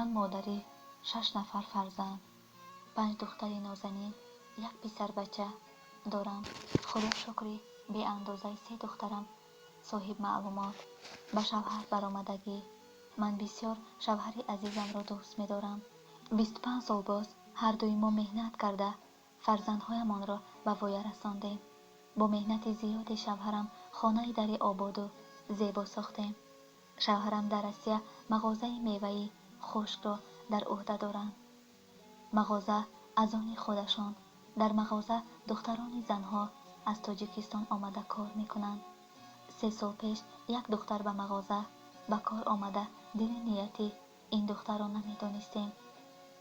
من مادری 6 نفر فرزند، 5 دختر نازنین، 1 پسر بچه دارم. خدا شکری بی اندازه 3 دخترم صاحب معلومات به شوهر برآمدگی. من بسیار شوهر عزیزم را دوست می دارم. 25 سال باز هر دوی ما مهنت کرده فرزندهایمان را به وایه رساندیم. با مهنت زیاد شوهرم خانه در آباد و زیبا ساختیم. شوهرم در روسیه مغازه میوه خشک را در عهده دارند. مغازه از آن خودشان. در مغازه دختران زنها از تاجیکستان آمده کار میکنند. 3 سال پیش 1 دختر به مغازه به کار آمده. دل نیتی این دختر را نمیدانستیم.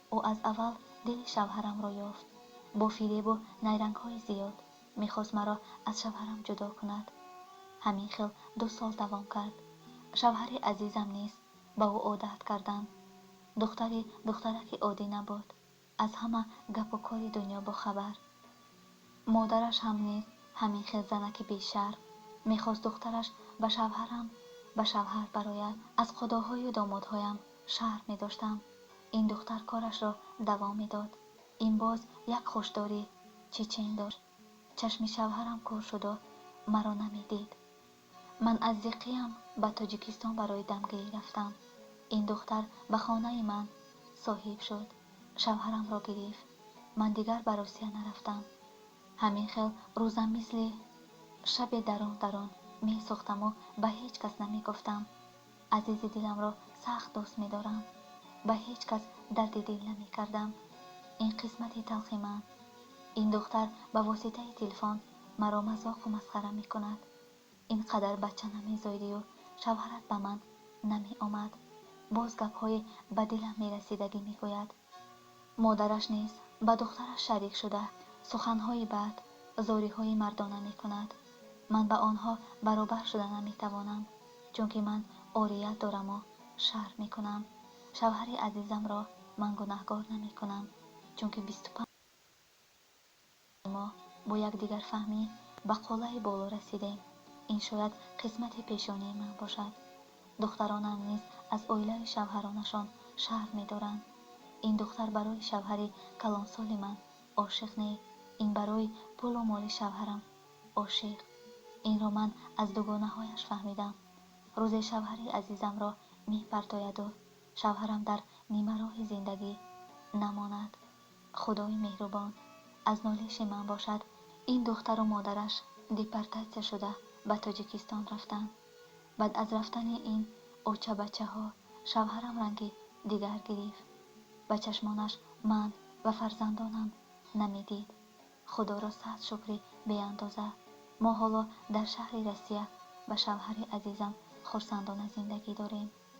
او از اول دل شوهرم را یافت. با فریب و نیرنگ های زیاد میخواست مرا از شوهرم جدا کند. همین خیل 2 سال دوام کرد. شوهر عزیزم نیست با او عادت کردم. دخترک عادی نبود. از همه گپ و کار دنیا با خبر. مادرش هم نیست همین خیل زنک بیشرم. میخواست دخترش به شوهر براید. از خداهای و دامادهایم شرم میداشتم. این دختر کارش را دوام میداد. این باز 1 خوشداری چیچین داشت. چشم شوهرم کور شد و مرا نمیدید. من از زیقیم به تاجیکستان برای دمگیری رفتم. این دختر به خانه من صاحب شد. شوهرم را گرفت. من دیگر به روسیه نرفتم. همین خیل روزم مثل شب درون می سوختم و به هیچ کس نمی گفتم. عزیز دلم را سخت دوست می دارم. به هیچ کس درد دل نمی کردم. این قسمت تلخ من. این دختر به واسطه تلفن مرا مذاق و مسخره می کند. اینقدر بچه نمی زایدی و شوهرت به من نمی آمد. باز گپ های به دلم می رسیدگی می گوید. مادرش نیست به دخترش شریک شده سخنهای بد زاری های مردانه می کند. من به آنها برابر شده نمی توانم چون که من عاریت دارم و شرم می کنم. شوهر عزیزم را من گناهکار نمی کنم چون که 25 ما با یکدیگر فهمی به قله بالا رسیدیم. این شاید قسمت پیشانی من باشد. دخترانم نیز از اویله شوهرانشان شرم می دارند. این دختر برای شوهر کلانسال من عاشق نی. این برای پول و مال شوهرم عاشق. این را من از دوگانه هایش فهمیدم. روز شوهر عزیزم را می پرتاید و شوهرم در نیمه راه زندگی نماند. خدای مهربان از نالش من باشد. این دختر و مادرش دیپارتاسیا شده به تاجیکستان رفتند. بعد از رفتن این اوچه بچه ها شوهرم رنگی دیگر گرفت. به چشمانش من و فرزندانم نمیدید. خدا را صد شکر بی اندازه. ما حالا در شهر روسیه و شوهر عزیزم خرسندانه زندگی داریم.